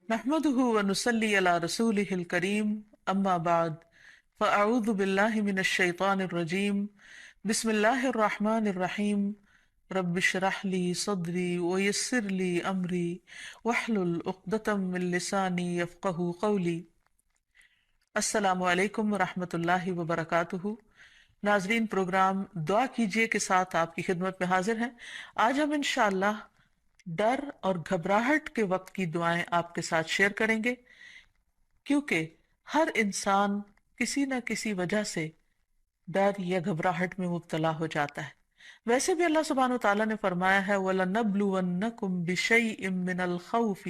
نحمده ونصلي على رسوله الكريم أما بعد فأعوذ بالله من الشيطان الرجيم بسم الله الرحمن الرحيم رب اشرح لي صدري ويسر لي أمري واحلل عقدة من لساني يفقه قولي. السلام علیکم ورحمۃ اللہ وبرکاتہ. ناظرین، پروگرام دعا کیجئے کے ساتھ آپ کی خدمت میں حاضر ہیں. آج ہم انشاءاللہ ڈر اور گھبراہٹ کے وقت کی دعائیں آپ کے ساتھ شیئر کریں گے، کیونکہ ہر انسان کسی نہ کسی وجہ سے ڈر یا گھبراہٹ میں مبتلا ہو جاتا ہے. ویسے بھی اللہ سبحانہ وتعالیٰ نے فرمایا ہے وَلَنَبْلُوَنَّكُمْ بِشَيْءٍ مِّنَ الْخَوْفِ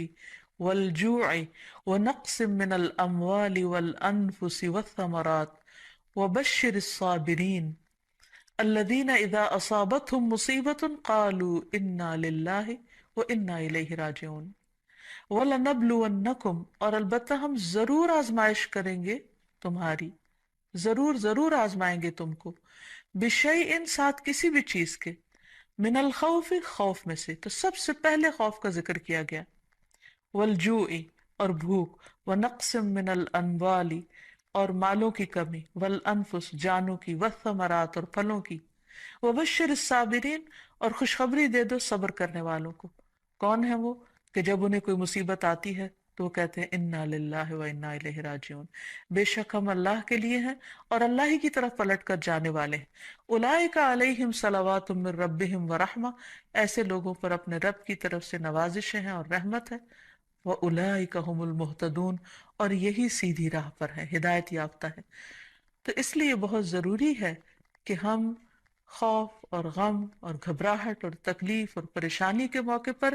وَالْجُوعِ وَنَقْصٍ مِّنَ الْأَمْوَالِ وَالْأَنفُسِ وَالثَّمَرَاتِ وَبَشِّرِ الصَّابِرِينَ الَّذِينَ إِذَا أَصَابَتْهُمْ مُصِيبَةٌ قَالُوا إِنَّا لِلَّهِ وَإِنَّا إِلَيْهِ راجعون. وَلَنَبْلُوَنَّكُمْ، اور البتہ ہم ضرور آزمائش کریں گے تمہاری، ضرور آزمائیں گے تم کو، بشیء، ساتھ کسی بھی چیز کے، من الخوف، خوف میں سے، تو سب سے پہلے خوف کا ذکر کیا گیا، والجوع، اور بھوک، ونقص من الاموال، اور مالوں کی کمی، والانفس، جانوں کی، والثمرات، اور پھلوں کی، وبشر الصابرین، اور خوشخبری دے دو صبر کرنے والوں کو. کون ہے وہ کہ جب انہیں کوئی مصیبت آتی ہے تو وہ کہتے ہیں انا للہ و انا الیہ راجعون، بے شک ہم اللہ کے لیے ہیں اور اللہ ہی کی طرف پلٹ کر جانے والے ہیں. اولئک علیہم صلوات من ربہم ورحمہ، ایسے لوگوں پر اپنے رب کی طرف سے نوازشیں ہیں اور رحمت ہے. واولئک هم المہتدون، اور یہی سیدھی راہ پر ہے، ہدایت یافتہ ہے. تو اس لیے بہت ضروری ہے کہ ہم خوف اور غم اور گھبراہٹ اور تکلیف اور پریشانی کے موقع پر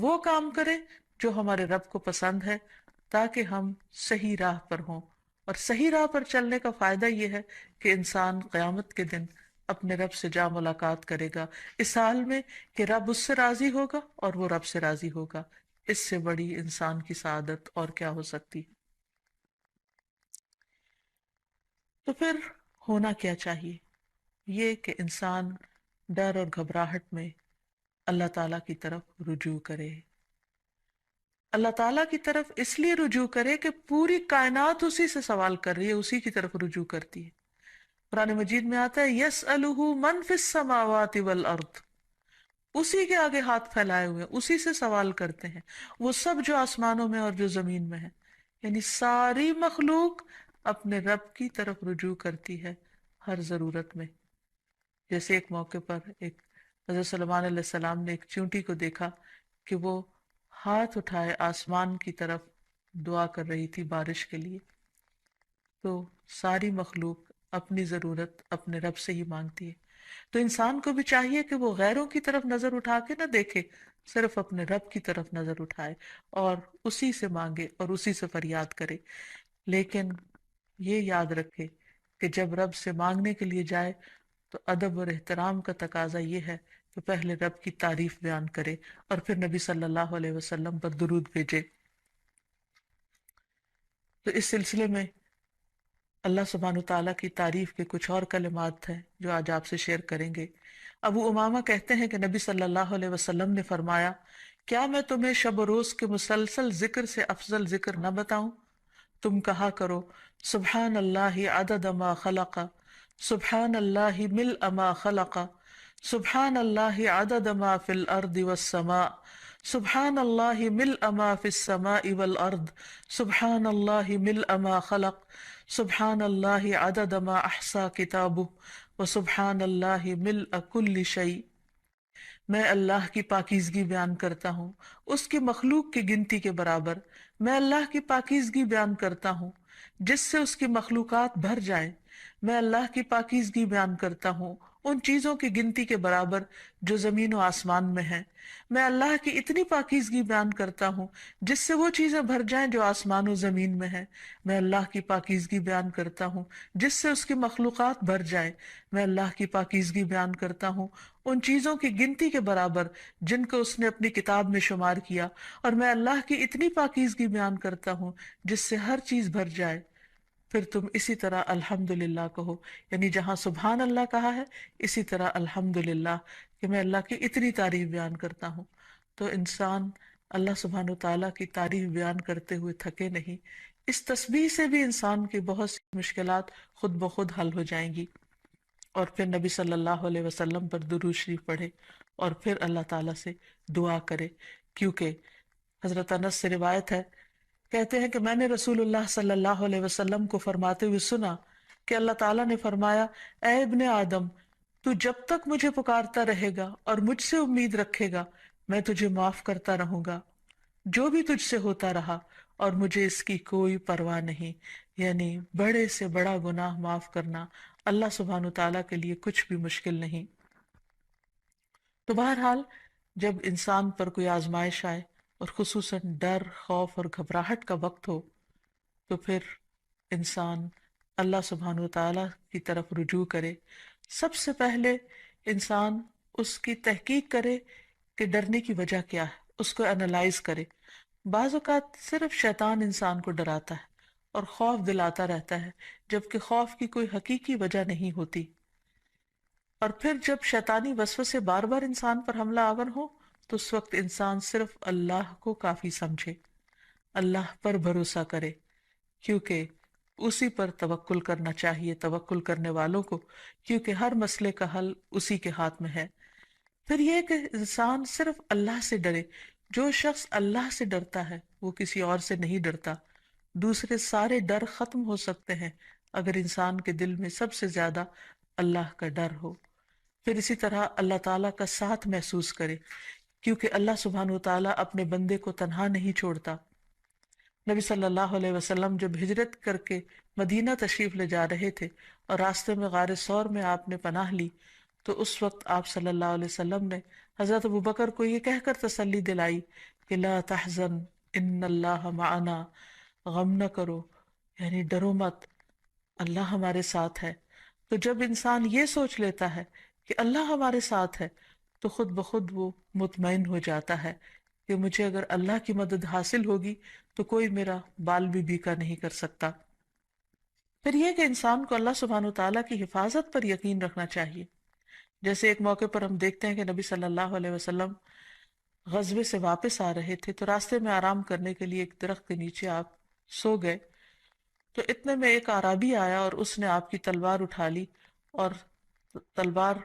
وہ کام کریں جو ہمارے رب کو پسند ہے، تاکہ ہم صحیح راہ پر ہوں. اور صحیح راہ پر چلنے کا فائدہ یہ ہے کہ انسان قیامت کے دن اپنے رب سے جا ملاقات کرے گا، اس حال میں کہ رب اس سے راضی ہوگا اور وہ رب سے راضی ہوگا. اس سے بڑی انسان کی سعادت اور کیا ہو سکتی ہے؟ تو پھر ہونا کیا چاہیے؟ یہ کہ انسان ڈر اور گھبراہٹ میں اللہ تعالیٰ کی طرف رجوع کرے. اللہ تعالیٰ کی طرف اس لیے رجوع کرے کہ پوری کائنات اسی سے سوال کر رہی ہے، اسی کی طرف رجوع کرتی ہے. قرآن مجید میں آتا ہے یسألہ من فی السماوات والارض، اسی کے آگے ہاتھ پھیلائے ہوئے ہیں، اسی سے سوال کرتے ہیں وہ سب جو آسمانوں میں اور جو زمین میں ہے. یعنی ساری مخلوق اپنے رب کی طرف رجوع کرتی ہے ہر ضرورت میں. جیسے ایک موقع پر ایک حضرت سلیمان علیہ السلام نے ایک چونٹی کو دیکھا کہ وہ ہاتھ اٹھائے آسمان کی طرف دعا کر رہی تھی بارش کے لیے. تو ساری مخلوق اپنی ضرورت اپنے رب سے ہی مانگتی ہے. تو انسان کو بھی چاہیے کہ وہ غیروں کی طرف نظر اٹھا کے نہ دیکھے، صرف اپنے رب کی طرف نظر اٹھائے اور اسی سے مانگے اور اسی سے فریاد کرے. لیکن یہ یاد رکھے کہ جب رب سے مانگنے کے لیے جائے تو ادب اور احترام کا تقاضا یہ ہے کہ پہلے رب کی تعریف بیان کرے اور پھر نبی صلی اللہ علیہ وسلم پر درود بھیجے. تو اس سلسلے میں اللہ سبحانہ تعالیٰ کی تعریف کے کچھ اور کلمات ہیں جو آج آپ سے شیئر کریں گے. ابو امامہ کہتے ہیں کہ نبی صلی اللہ علیہ وسلم نے فرمایا، کیا میں تمہیں شب و روز کے مسلسل ذکر سے افضل ذکر نہ بتاؤں؟ تم کہا کرو سبحان اللہ عدد ما خلق، سبحان اللہ ملء ما خلق، سبحان اللہ عدد ما فی الارض والسماء، سبحان اللہ ملء ما فی السماء والارض، سبحان اللہ ملء ما خلق، سبحان اللہ عدد ما احصا کتابہ، وسبحان اللہ ملء کل شیء. میں اللہ کی پاکیزگی بیان کرتا ہوں اس کی مخلوق کی گنتی کے برابر. میں اللہ کی پاکیزگی بیان کرتا ہوں جس سے اس کی مخلوقات بھر جائیں. میں اللہ کی پاکیزگی بیان کرتا ہوں ان چیزوں کی گنتی کے برابر جو زمین و آسمان میں ہیں. میں اللہ کی اتنی پاکیزگی بیان کرتا ہوں جس سے وہ چیزیں بھر جائیں جو آسمان و زمین میں ہیں. میں اللہ کی پاکیزگی بیان کرتا ہوں جس سے اس کی مخلوقات بھر جائیں. میں اللہ کی پاکیزگی بیان کرتا ہوں ان چیزوں کی گنتی کے برابر جن کو اس نے اپنی کتاب میں شمار کیا. اور میں اللہ کی اتنی پاکیزگی بیان کرتا ہوں جس سے ہر چیز بھر جائے. پھر تم اسی طرح الحمدللہ کہو، یعنی جہاں سبحان اللہ کہا ہے اسی طرح الحمدللہ کہ میں اللہ کی اتنی تعریف بیان کرتا ہوں. تو انسان اللہ سبحانہ تعالیٰ کی تعریف بیان کرتے ہوئے تھکے نہیں، اس تسبیح سے بھی انسان کی بہت سی مشکلات خود بخود حل ہو جائیں گی۔ اور پھر نبی صلی اللہ علیہ وسلم پر درود شریف پڑھے اور پھر اللہ تعالیٰ سے دعا کرے، کیونکہ حضرت انس سے روایت ہے، کہتے ہیں کہ میں نے رسول اللہ صلی اللہ علیہ وسلم کو فرماتے ہوئے سنا کہ اللہ تعالیٰ نے فرمایا، اے ابن آدم، تو جب تک مجھے پکارتا رہے گا اور مجھ سے امید رکھے گا میں تجھے معاف کرتا رہوں گا جو بھی تجھ سے ہوتا رہا، اور مجھے اس کی کوئی پرواہ نہیں۔ یعنی بڑے سے بڑا گناہ معاف کرنا اللہ سبحانہ تعالیٰ کے لیے کچھ بھی مشکل نہیں۔ تو بہرحال جب انسان پر کوئی آزمائش آئے اور خصوصاً ڈر، خوف اور گھبراہٹ کا وقت ہو، تو پھر انسان اللہ سبحانہ وتعالیٰ کی طرف رجوع کرے۔ سب سے پہلے انسان اس کی تحقیق کرے کہ ڈرنے کی وجہ کیا ہے، اس کو انالائز کرے۔ بعض اوقات صرف شیطان انسان کو ڈراتا ہے اور خوف دلاتا رہتا ہے، جبکہ خوف کی کوئی حقیقی وجہ نہیں ہوتی۔ اور پھر جب شیطانی وسوسے بار بار انسان پر حملہ آور ہو تو اس وقت انسان صرف اللہ کو کافی سمجھے، اللہ پر بھروسہ کرے، کیونکہ اسی پر توکل کرنا چاہیے، توکل کرنے والوں کو، کیونکہ ہر مسئلے کا حل اسی کے ہاتھ میں ہے۔ پھر یہ کہ انسان صرف اللہ سے ڈرے۔ جو شخص اللہ سے ڈرتا ہے وہ کسی اور سے نہیں ڈرتا۔ دوسرے سارے ڈر ختم ہو سکتے ہیں اگر انسان کے دل میں سب سے زیادہ اللہ کا ڈر ہو۔ پھر اسی طرح اللہ تعالیٰ کا ساتھ محسوس کرے، کیونکہ اللہ سبحانہ وتعالیٰ اپنے بندے کو تنہا نہیں چھوڑتا۔ نبی صلی اللہ علیہ وسلم جب ہجرت کر کے مدینہ تشریف لے جا رہے تھے اور راستے میں غار ثور میں آپ نے پناہ لی، تو اس وقت آپ صلی اللہ علیہ وسلم نے حضرت ابوبکر کو یہ کہہ کر تسلی دلائی کہ لا تحزن ان اللہ معنا، غم نہ کرو، یعنی ڈرو مت، اللہ ہمارے ساتھ ہے۔ تو جب انسان یہ سوچ لیتا ہے کہ اللہ ہمارے ساتھ ہے تو خود بخود وہ مطمئن ہو جاتا ہے کہ مجھے اگر اللہ کی مدد حاصل ہوگی تو کوئی میرا بال بھی بیکا نہیں کر سکتا۔ پھر یہ کہ انسان کو اللہ سبحانہ وتعالیٰ کی حفاظت پر یقین رکھنا چاہیے۔ جیسے ایک موقع پر ہم دیکھتے ہیں کہ نبی صلی اللہ علیہ وسلم غزوے سے واپس آ رہے تھے تو راستے میں آرام کرنے کے لیے ایک درخت کے نیچے آپ سو گئے، تو اتنے میں ایک اعرابی آیا اور اس نے آپ کی تلوار اٹھا لی اور تلوار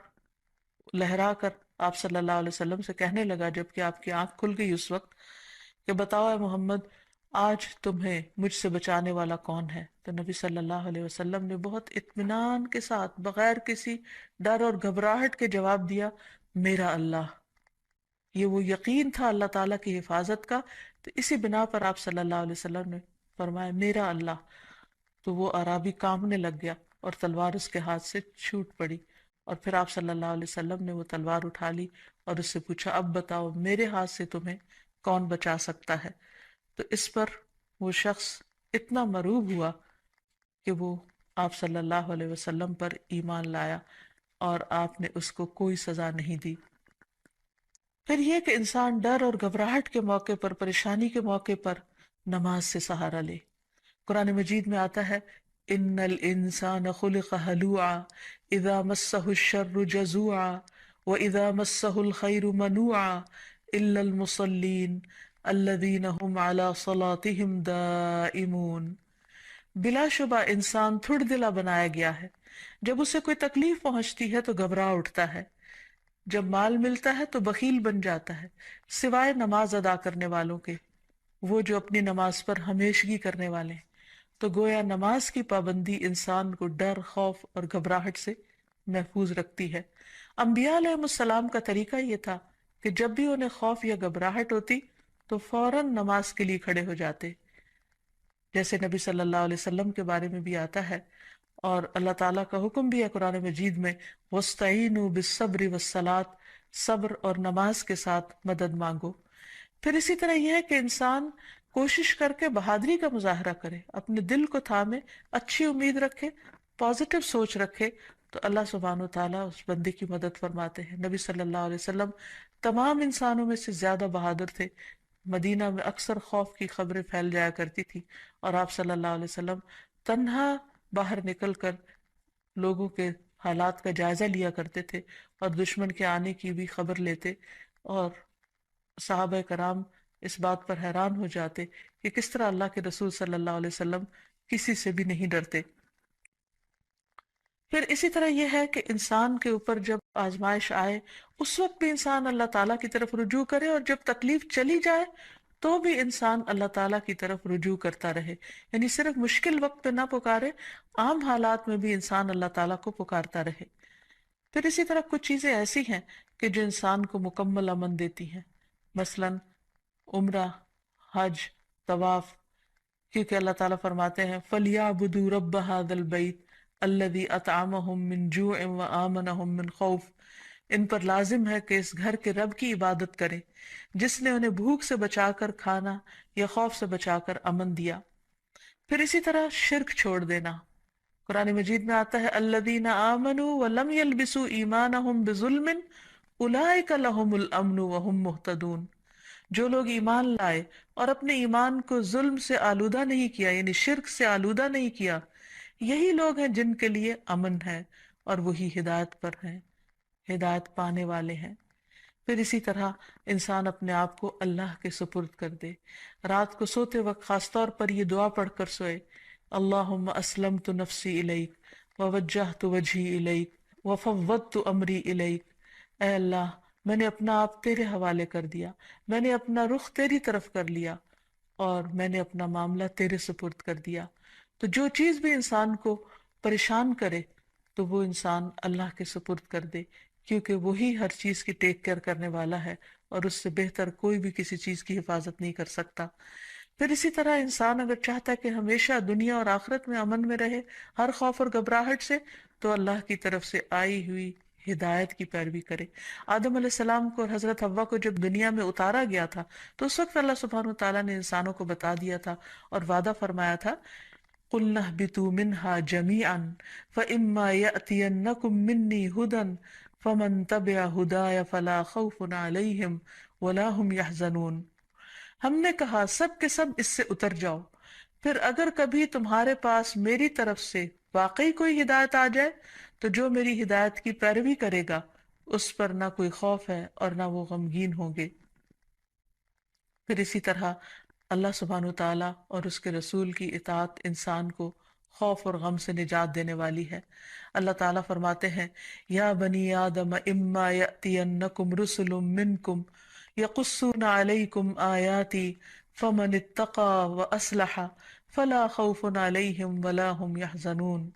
لہرا کر آپ صلی اللہ علیہ وسلم سے کہنے لگا، جبکہ آپ کی آنکھ کھل گئی اس وقت، کہ بتاؤ اے محمد، آج تمہیں مجھ سے بچانے والا کون ہے؟ تو نبی صلی اللہ علیہ وسلم نے بہت اطمینان کے ساتھ بغیر کسی ڈر اور گھبراہٹ کے جواب دیا، میرا اللہ۔ یہ وہ یقین تھا اللہ تعالیٰ کی حفاظت کا، تو اسی بنا پر آپ صلی اللہ علیہ وسلم نے فرمایا میرا اللہ۔ تو وہ اعرابی کانپنے لگ گیا اور تلوار اس کے ہاتھ سے چھوٹ پڑی، اور پھر آپ صلی اللہ علیہ وسلم نے وہ تلوار اٹھا لی اور اس سے پوچھا، اب بتاؤ میرے ہاتھ سے تمہیں کون بچا سکتا ہے؟ تو اس پر وہ شخص اتنا مرعوب ہوا کہ وہ آپ صلی اللہ علیہ وسلم پر ایمان لایا اور آپ نے اس کو کوئی سزا نہیں دی۔ پھر یہ کہ انسان ڈر اور گھبراہٹ کے موقع پر، پریشانی کے موقع پر نماز سے سہارا لے۔ قرآن مجید میں آتا ہے، ان الانسان خلق ہلوعا اذا مسہ الشر جزوعا واذا مسہ الخیر منوعا الا المصلین الذین هم علی صلاتهم دائمون۔ بلا شبہ انسان تھڑ دلا بنایا گیا ہے، جب اسے کوئی تکلیف پہنچتی ہے تو گھبرا اٹھتا ہے، جب مال ملتا ہے تو بخیل بن جاتا ہے، سوائے نماز ادا کرنے والوں کے، وہ جو اپنی نماز پر ہمیشگی کرنے والے ہیں۔ تو گویا نماز کی پابندی انسان کو ڈر، خوف اور گھبراہٹ سے محفوظ رکھتی ہے۔ انبیاء علیہ السلام کا طریقہ یہ تھا کہ جب بھی انہیں خوف یا گھبراہٹ ہوتی تو فوراً نماز کے لیے کھڑے ہو جاتے، جیسے نبی صلی اللہ علیہ وسلم کے بارے میں بھی آتا ہے، اور اللہ تعالیٰ کا حکم بھی ہے قرآن مجید میں، وَاسْتَعِینُوا بِالصَّبْرِ وَالصَّلَاةِ، صبر اور نماز کے ساتھ مدد مانگو۔ پھر اسی طرح یہ ہے کہ انسان کوشش کر کے بہادری کا مظاہرہ کرے، اپنے دل کو تھامے، اچھی امید رکھے، پازیٹیو سوچ رکھے، تو اللہ سبحانہ وتعالیٰ اس بندے کی مدد فرماتے ہیں۔ نبی صلی اللہ علیہ وسلم تمام انسانوں میں سے زیادہ بہادر تھے۔ مدینہ میں اکثر خوف کی خبریں پھیل جایا کرتی تھی اور آپ صلی اللہ علیہ وسلم تنہا باہر نکل کر لوگوں کے حالات کا جائزہ لیا کرتے تھے اور دشمن کے آنے کی بھی خبر لیتے، اور صحابہ کرام اس بات پر حیران ہو جاتے کہ کس طرح اللہ کے رسول صلی اللہ علیہ وسلم کسی سے بھی نہیں ڈرتے۔ پھر اسی طرح یہ ہے کہ انسان کے اوپر جب آزمائش آئے اس وقت بھی انسان اللہ تعالیٰ کی طرف رجوع کرے، اور جب تکلیف چلی جائے تو بھی انسان اللہ تعالیٰ کی طرف رجوع کرتا رہے، یعنی صرف مشکل وقت پہ نہ پکارے، عام حالات میں بھی انسان اللہ تعالیٰ کو پکارتا رہے۔ پھر اسی طرح کچھ چیزیں ایسی ہیں کہ جو انسان کو مکمل امن دیتی ہیں، مثلاً عمرہ، حج، طواف، کیونکہ اللہ تعالیٰ فرماتے ہیں فَلْيَعْبُدُوا رَبَّ هَذَا الْبَيْتِ الَّذِي أَطْعَمَهُم مِّن جُوعٍ وَآمَنَهُم مِّن خَوْفٍ، ان پر لازم ہے کہ اس گھر کے رب کی عبادت کریں جس نے انہیں بھوک سے بچا کر کھانا یا خوف سے بچا کر امن دیا۔ پھر اسی طرح شرک چھوڑ دینا، قرآن مجید میں آتا ہے الَّذِينَ آمَنُوا وَلَمْ يَلْبِسُوا إِيمَانَهُم بِظُلْمٍ أُولَٰئِكَ لَهُمُ الْأَمْنُ وَهُمْ مُهْتَدُونَ، جو لوگ ایمان لائے اور اپنے ایمان کو ظلم سے آلودہ نہیں کیا، یعنی شرک سے آلودہ نہیں کیا، یہی لوگ ہیں جن کے لیے امن ہے اور وہی ہدایت پر ہیں، ہدایت پانے والے ہیں۔ پھر اسی طرح انسان اپنے آپ کو اللہ کے سپرد کر دے، رات کو سوتے وقت خاص طور پر یہ دعا پڑھ کر سوئے، اللہم اسلمت نفسی الیک ووجہت وجہی الیک وفوضت امری الیک، اے اللہ میں نے اپنا آپ تیرے حوالے کر دیا، میں نے اپنا رخ تیری طرف کر لیا اور میں نے اپنا معاملہ تیرے سپرد کر دیا۔ تو جو چیز بھی انسان کو پریشان کرے تو وہ انسان اللہ کے سپرد کر دے، کیونکہ وہی ہر چیز کی ٹیک کیئر کرنے والا ہے اور اس سے بہتر کوئی بھی کسی چیز کی حفاظت نہیں کر سکتا۔ پھر اسی طرح انسان اگر چاہتا ہے کہ ہمیشہ دنیا اور آخرت میں امن میں رہے ہر خوف اور گھبراہٹ سے، تو اللہ کی طرف سے آئی ہوئی ہدایت کی پیروی کرے۔ آدم علیہ السلام کو اور حضرت حوا کو جب دنیا میں اتارا گیا تھا تو اس وقت اللہ سبحانہ وتعالیٰ نے انسانوں کو بتا دیا تھا اور وعدہ فرمایا تھا قُلْنَا اهْبِطُوا مِنْهَا جَمِيعًا فَإِمَّا يَأْتِيَنَّكُم مِّنِّي هُدًى فَمَن تَبِعَ هُدَايَ فَلَا خَوْفٌ عَلَيْهِمْ وَلَا هُمْ يَحْزَنُونَ، ہم نے کہا سب کے سب اس سے اتر جاؤ، پھر اگر کبھی تمہارے پاس میری طرف سے واقعی کوئی ہدایت آ جائے تو جو میری ہدایت کی پیروی کرے گا اس پر نہ کوئی خوف ہے اور نہ وہ غمگین ہوں گے۔ پھر اسی طرح اللہ سبحانہ وتعالیٰ اور اس کے رسول کی اطاعت انسان کو خوف اور غم سے نجات دینے والی ہے۔ اللہ تعالیٰ فرماتے ہیں یا بنی آدم اما یأتینکم رسل منکم یقصون علیکم آیاتی فمن اتقى واصلح فلا خوف علیہم ولا هم يحزنون،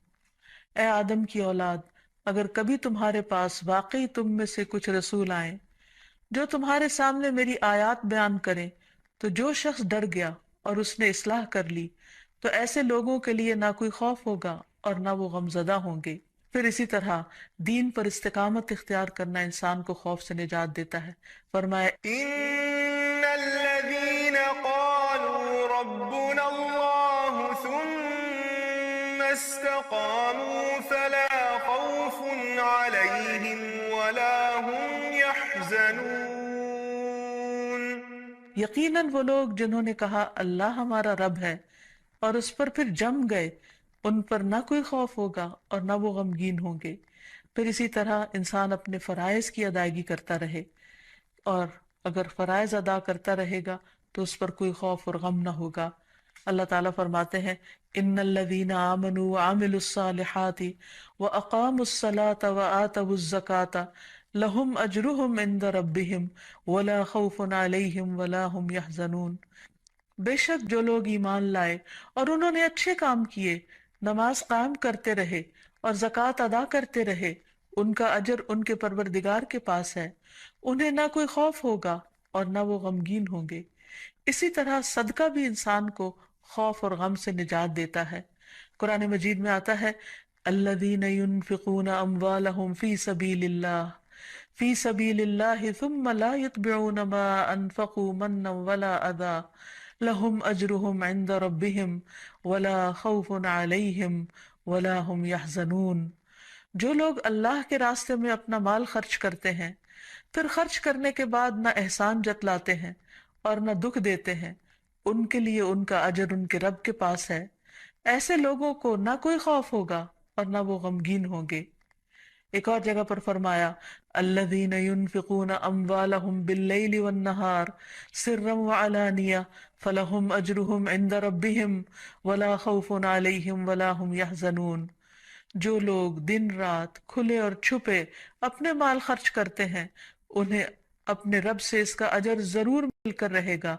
اے آدم کی اولاد اگر کبھی تمہارے پاس واقعی تم میں سے کچھ رسول آئیں جو تمہارے سامنے میری آیات بیان کریں، تو جو شخص ڈر گیا اور اس نے اصلاح کر لی تو ایسے لوگوں کے لیے نہ کوئی خوف ہوگا اور نہ وہ غمزدہ ہوں گے۔ پھر اسی طرح دین پر استقامت اختیار کرنا انسان کو خوف سے نجات دیتا ہے۔ فرمایا إن الذين قالوا ربنا الله ثم استقاموا فلا خوف عليهم ولا هم يحزنون۔ یقیناً وہ لوگ جنہوں نے کہا اللہ ہمارا رب ہے اور اس پر پھر جم گئے، ان پر نہ کوئی خوف ہوگا اور نہ وہ غمگین ہوں گے۔ پھر اسی طرح انسان اپنے فرائض کی ادائیگی کرتا رہے، اور اگر فرائض ادا کرتا رہے گا تو اس پر کوئی خوف اور غم نہ ہوگا۔ اللہ تعالیٰ فرماتے ہیں ان الذین آمنوا وعملوا الصالحات واقاموا الصلاة وآتوا الزکاة لہم اجرہم عند ربہم ولا خوف علیہم ولا ہم یحزنون، بے شک جو لوگ ایمان لائے اور انہوں نے اچھے کام کیے، نماز قائم کرتے رہے اور زکوٰۃ ادا کرتے رہے، ان کا اجر ان کے پروردگار کے پاس ہے، انہیں نہ کوئی خوف ہوگا اور نہ وہ غمگین ہوں گے۔ اسی طرح صدقہ بھی انسان کو خوف اور غم سے نجات دیتا ہے۔ قرآن مجید میں آتا ہے الذین ينفقون اموالهم فی سبیل اللہ ثم لا يتبعون ما انفقوا منا ولا اذى لهم اجرهم عند ربهم ولا خوف علیہم ولا هم يحزنون، جو لوگ اللہ کے راستے میں اپنا مال خرچ کرتے ہیں پھر خرچ کرنے کے بعد نہ احسان جتلاتے ہیں اور نہ دکھ دیتے ہیں، ان کے لیے ان کا اجر ان کے رب کے پاس ہے، ایسے لوگوں کو نہ کوئی خوف ہوگا اور نہ وہ غمگین ہوں گے۔ ایک اور جگہ پر فرمایا الذین ينفقون اموالهم باللیل والنہار سرا وعلانیہ فلہم اجرہم عند ربہم ولا خوف علیہم ولا ہم یحزنون، جو لوگ دن رات کھلے اور چھپے اپنے مال خرچ کرتے ہیں انہیں اپنے رب سے اس کا اجر ضرور مل کر رہے گا،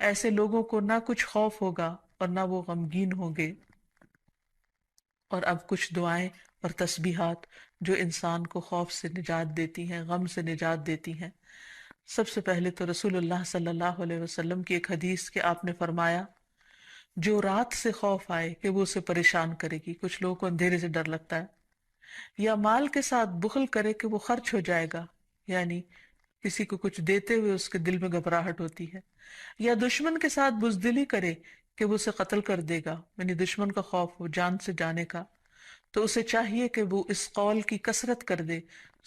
ایسے لوگوں کو نہ کچھ خوف ہوگا اور نہ وہ غمگین ہوں گے۔ اور اب کچھ دعائیں اور تسبیحات جو انسان کو خوف سے نجات دیتی ہیں، غم سے نجات دیتی ہیں۔ سب سے پہلے تو رسول اللہ صلی اللہ علیہ وسلم کی ایک حدیث کہ آپ نے فرمایا جو رات سے خوف آئے کہ وہ اسے پریشان کرے گی، کچھ لوگوں کو اندھیرے سے ڈر لگتا ہے، یا مال کے ساتھ بخل کرے کہ وہ خرچ ہو جائے گا، یعنی کسی کو کچھ دیتے ہوئے اس کے دل میں گھبراہٹ ہوتی ہے، یا دشمن کے ساتھ بزدلی کرے کہ وہ اسے قتل کر دے گا، یعنی دشمن کا خوف ہو جان سے جانے کا، تو اسے چاہیے کہ وہ اس قول کی کثرت کر دے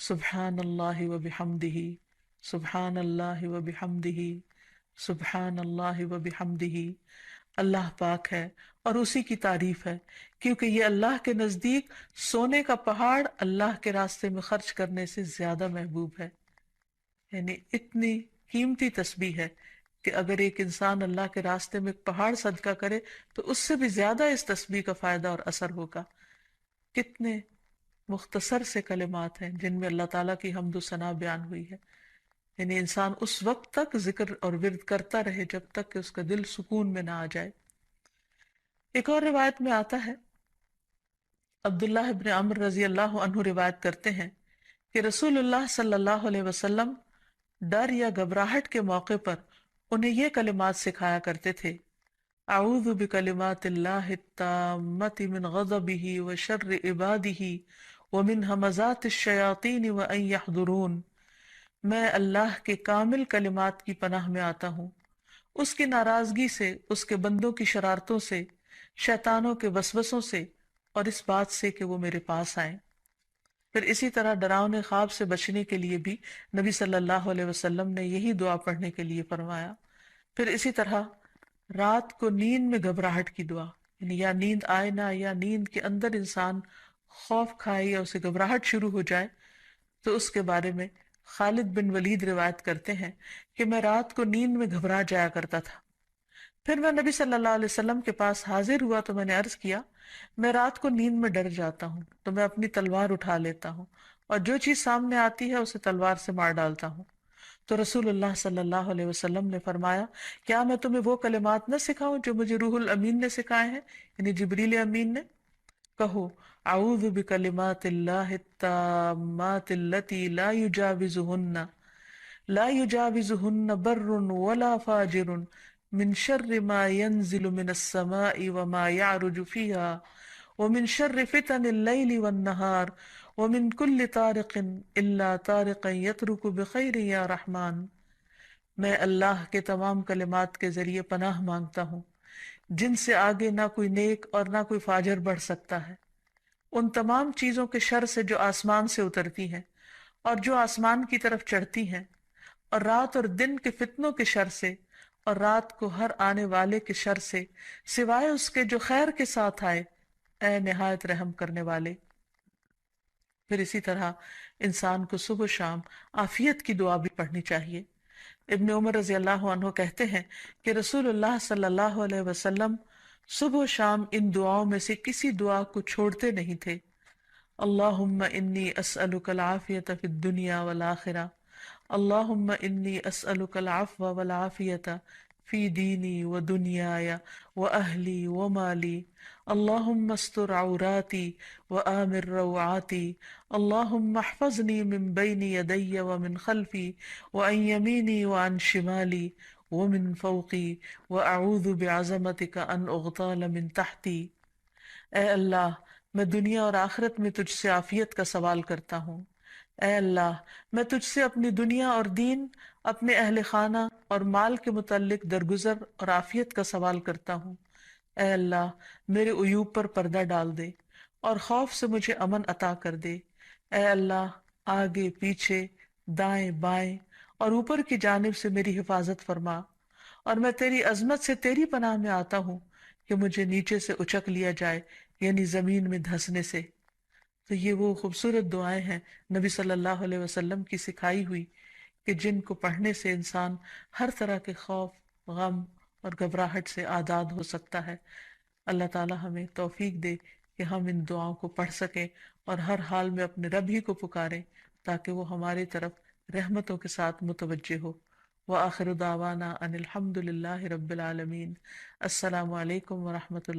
سبحان اللہ و بحمدہ، سبحان اللہ و بحمدہ، سبحان اللہ و بحمدہ۔ اللہ پاک ہے اور اسی کی تعریف ہے، کیونکہ یہ اللہ کے نزدیک سونے کا پہاڑ اللہ کے راستے میں خرچ کرنے سے زیادہ محبوب ہے۔ یعنی اتنی قیمتی تسبیح ہے کہ اگر ایک انسان اللہ کے راستے میں ایک پہاڑ صدقہ کرے تو اس سے بھی زیادہ اس تسبیح کا فائدہ اور اثر ہوگا۔ کتنے مختصر سے کلمات ہیں جن میں اللہ تعالیٰ کی حمد و ثنا بیان ہوئی ہے، یعنی انسان اس وقت تک ذکر اور ورد کرتا رہے جب تک کہ اس کا دل سکون میں نہ آ جائے۔ ایک اور روایت میں آتا ہے، عبداللہ ابن عمر رضی اللہ عنہ روایت کرتے ہیں کہ رسول اللہ صلی اللہ علیہ وسلم ڈر یا گھبراہٹ کے موقع پر انہیں یہ کلمات سکھایا کرتے تھے، اعوذ بکلمات اللہ التامۃ من غضبہ وشر عبادہ ومن ہمزات الشیاطین وان یحضرون، میں اللہ کے کامل کلمات کی پناہ میں آتا ہوں، اس کی ناراضگی سے، اس کے بندوں کی شرارتوں سے، شیطانوں کے وسوسوں سے، اور اس بات سے کہ وہ میرے پاس آئیں۔ پھر اسی طرح ڈراؤنے خواب سے بچنے کے لیے بھی نبی صلی اللہ علیہ وسلم نے یہی دعا پڑھنے کے لیے فرمایا۔ پھر اسی طرح رات کو نیند میں گھبراہٹ کی دعا، یعنی یا نیند آئے نہ، یا نیند کے اندر انسان خوف کھائے یا اسے گھبراہٹ شروع ہو جائے، تو اس کے بارے میں خالد بن ولید روایت کرتے ہیں کہ میں رات کو نیند میں گھبرا جایا کرتا تھا، پھر میں نبی صلی اللہ علیہ وسلم کے پاس حاضر ہوا تو میں نے عرض کیا میں رات کو نیند میں ڈر جاتا ہوں تو میں اپنی تلوار اٹھا لیتا ہوں اور جو چیز سامنے آتی ہے اسے تلوار سے مار ڈالتا ہوں۔ تو رسول اللہ صلی اللہ علیہ وسلم نے فرمایا کیا میں تمہیں وہ کلمات نہ سکھاؤں جو مجھے روح الامین نے سکھائے ہیں، یعنی جبریل امین نے؟ کہو اعوذ بکلمات اللہ التامات التی لا یجاوزہن بر ولا فاجر من شر ما ينزل من السماء وما يعرج فيها ومن شر فتن الليل والنهار ومن كل طارق الا طارقا يطرق بخير يا رحمن۔ میں اللہ کے تمام کلمات کے ذریعے پناہ مانگتا ہوں جن سے آگے نہ کوئی نیک اور نہ کوئی فاجر بڑھ سکتا ہے، ان تمام چیزوں کے شر سے جو آسمان سے اترتی ہیں اور جو آسمان کی طرف چڑھتی ہیں، اور رات اور دن کے فتنوں کے شر سے، اور رات کو ہر آنے والے کے شر سے، سوائے اس کے جو خیر کے ساتھ آئے، اے نہایت رحم کرنے والے۔ پھر اسی طرح انسان کو صبح و شام عافیت کی دعا بھی پڑھنی چاہیے۔ ابن عمر رضی اللہ عنہ کہتے ہیں کہ رسول اللہ صلی اللہ علیہ وسلم صبح و شام ان دعاؤں میں سے کسی دعا کو چھوڑتے نہیں تھے۔ اللہم انی اسألک العافیت فی الدنیا والآخرہ، اللہم انی اسألک العفو والعافیت فی دینی و دنیای و اہلی و مالی، اللہم استر عوراتی و آمر روعاتی، اللہم احفظنی من بین یدی و من خلفی و عن یمینی و عن شمالی ومن فوقی واعوذ بعظمتک ان اغتال من تحتی۔ اے اللہ میں دنیا اور آخرت میں تجھ سے عافیت کا سوال کرتا ہوں۔ اے اللہ میں تجھ سے اپنی دنیا اور دین، اپنے اہل خانہ اور مال کے متعلق درگزر اور عافیت کا سوال کرتا ہوں۔ اے اللہ میرے عیوب پر پردہ ڈال دے اور خوف سے مجھے امن عطا کر دے۔ اے اللہ آگے پیچھے دائیں بائیں اور اوپر کی جانب سے میری حفاظت فرما، اور میں تیری عظمت سے تیری پناہ میں آتا ہوں کہ مجھے نیچے سے اچک لیا جائے، یعنی زمین میں دھسنے سے۔ تو یہ وہ خوبصورت دعائیں ہیں نبی صلی اللہ علیہ وسلم کی سکھائی ہوئی، کہ جن کو پڑھنے سے انسان ہر طرح کے خوف، غم اور گھبراہٹ سے آزاد ہو سکتا ہے۔ اللہ تعالی ہمیں توفیق دے کہ ہم ان دعاؤں کو پڑھ سکیں اور ہر حال میں اپنے رب ہی کو پکاریں، تاکہ وہ ہماری طرف رحمتوں کے ساتھ متوجہ ہو۔ وآخر دعوانا ان الحمد للہ رب العالمین۔ السلام علیکم ورحمۃ اللہ۔